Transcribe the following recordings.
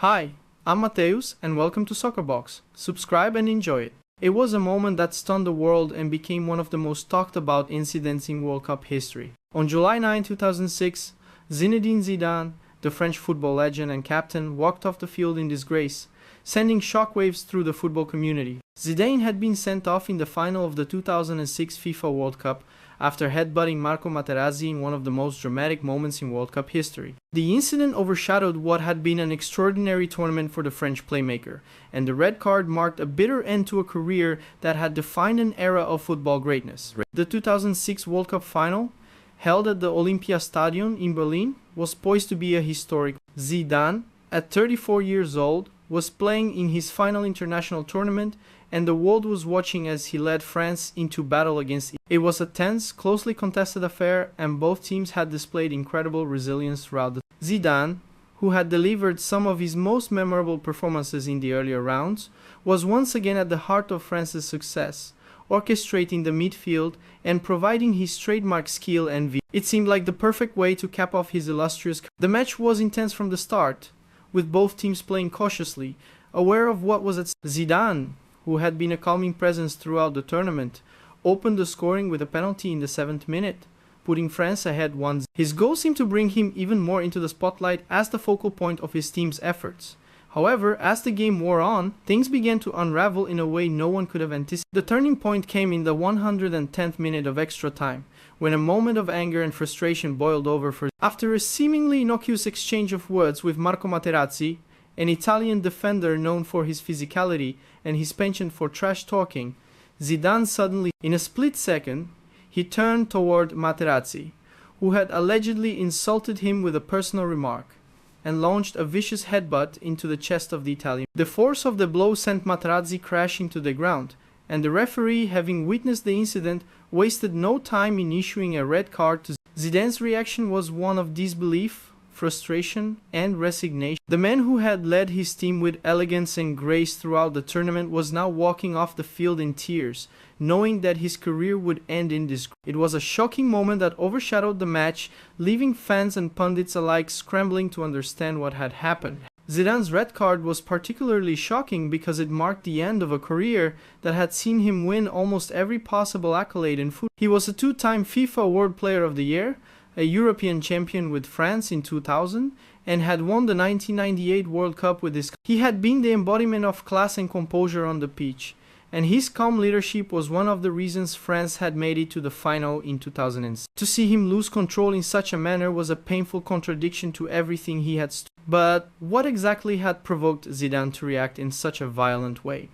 Hi, I'm Mateus and welcome to Soccerbox. Subscribe and enjoy it. It was a moment that stunned the world and became one of the most talked about incidents in World Cup history. On July 9, 2006, Zinedine Zidane, the French football legend and captain, walked off the field in disgrace, sending shockwaves through the football community. Zidane had been sent off in the final of the 2006 FIFA World Cup after headbutting Marco Materazzi in one of the most dramatic moments in World Cup history. The incident overshadowed what had been an extraordinary tournament for the French playmaker, and the red card marked a bitter end to a career that had defined an era of football greatness. The 2006 World Cup final, held at the Olympiastadion in Berlin, was poised to be a historic. Zidane, at 34 years old, was playing in his final international tournament, and the world was watching as he led France into battle against It was a tense, closely contested affair, and both teams had displayed incredible resilience throughout the Zidane, who had delivered some of his most memorable performances in the earlier rounds, was once again at the heart of France's success, orchestrating the midfield and providing his trademark skill and vision. It seemed like the perfect way to cap off his illustrious career. The match was intense from the start, with both teams playing cautiously, aware of what was at stake. Zidane, who had been a calming presence throughout the tournament, opened the scoring with a penalty in the 7th minute, putting France ahead 1-0. His goal seemed to bring him even more into the spotlight as the focal point of his team's efforts. However, as the game wore on, things began to unravel in a way no one could have anticipated. The turning point came in the 110th minute of extra time, when a moment of anger and frustration boiled over for After a seemingly innocuous exchange of words with Marco Materazzi, an Italian defender known for his physicality and his penchant for trash talking, Zidane suddenly, in a split second, he turned toward Materazzi, who had allegedly insulted him with a personal remark, and launched a vicious headbutt into the chest of the Italian. The force of the blow sent Materazzi crashing to the ground, and the referee, having witnessed the incident, wasted no time in issuing a red card to Zidane's reaction was one of disbelief, frustration, and resignation. The man who had led his team with elegance and grace throughout the tournament was now walking off the field in tears, knowing that his career would end in disgrace. It was a shocking moment that overshadowed the match, leaving fans and pundits alike scrambling to understand what had happened. Zidane's red card was particularly shocking because it marked the end of a career that had seen him win almost every possible accolade in football. He was a two-time FIFA World Player of the Year, a European champion with France in 2000, and had won the 1998 World Cup with his. He had been the embodiment of class and composure on the pitch, and his calm leadership was one of the reasons France had made it to the final in 2006. To see him lose control in such a manner was a painful contradiction to everything he had stood. But what exactly had provoked Zidane to react in such a violent way?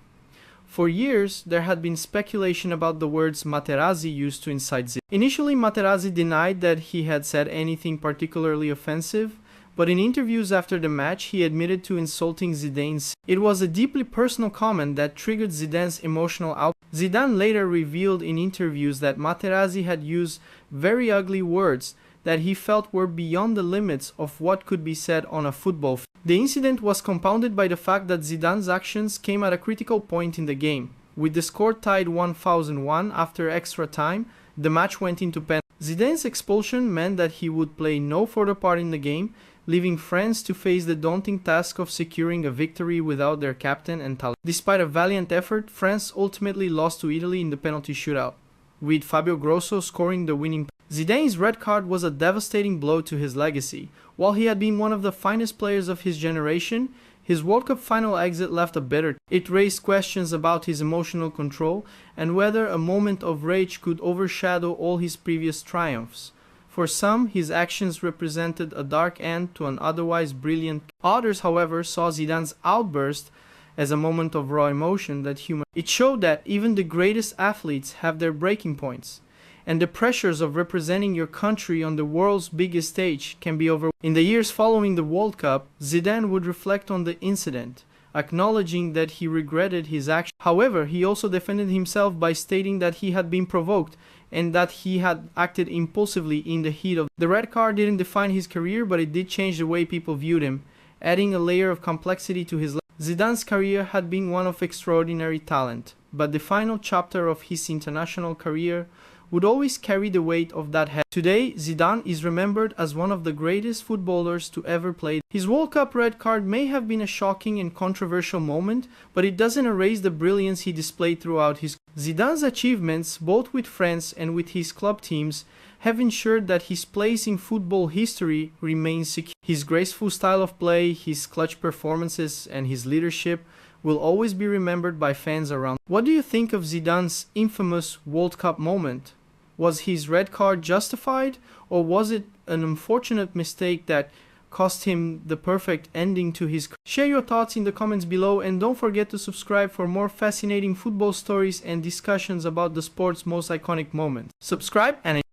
For years, there had been speculation about the words Materazzi used to incite Zidane. Initially, Materazzi denied that he had said anything particularly offensive, but in interviews after the match, he admitted to insulting Zidane. It was a deeply personal comment that triggered Zidane's emotional outburst. Zidane later revealed in interviews that Materazzi had used very ugly words that he felt were beyond the limits of what could be said on a football field. The incident was compounded by the fact that Zidane's actions came at a critical point in the game. With the score tied 1-1 after extra time, the match went into penalties. Zidane's expulsion meant that he would play no further part in the game, leaving France to face the daunting task of securing a victory without their captain and talent. Despite a valiant effort, France ultimately lost to Italy in the penalty shootout, with Fabio Grosso scoring the winning. Zidane's red card was a devastating blow to his legacy. While he had been one of the finest players of his generation, his World Cup final exit left a bitter taste. It raised questions about his emotional control and whether a moment of rage could overshadow all his previous triumphs. For some, his actions represented a dark end to an otherwise brilliant. Others, however, saw Zidane's outburst as a moment of raw emotion that human. It showed that even the greatest athletes have their breaking points, and the pressures of representing your country on the world's biggest stage can be overwhelming. In the years following the World Cup, Zidane would reflect on the incident, acknowledging that he regretted his action. However, he also defended himself by stating that he had been provoked and that he had acted impulsively in the heat of. The red card didn't define his career, but it did change the way people viewed him, adding a layer of complexity to his life. Zidane's career had been one of extraordinary talent, but the final chapter of his international career would always carry the weight of that head. Today, Zidane is remembered as one of the greatest footballers to ever play. His World Cup red card may have been a shocking and controversial moment, but it doesn't erase the brilliance he displayed throughout his career. Zidane's achievements, both with France and with his club teams, have ensured that his place in football history remains secure. His graceful style of play, his clutch performances, and his leadership will always be remembered by fans around. What do you think of Zidane's infamous World Cup moment? Was his red card justified, or was it an unfortunate mistake that cost him the perfect ending to his career? Share your thoughts in the comments below, and don't forget to subscribe for more fascinating football stories and discussions about the sport's most iconic moments. Subscribe and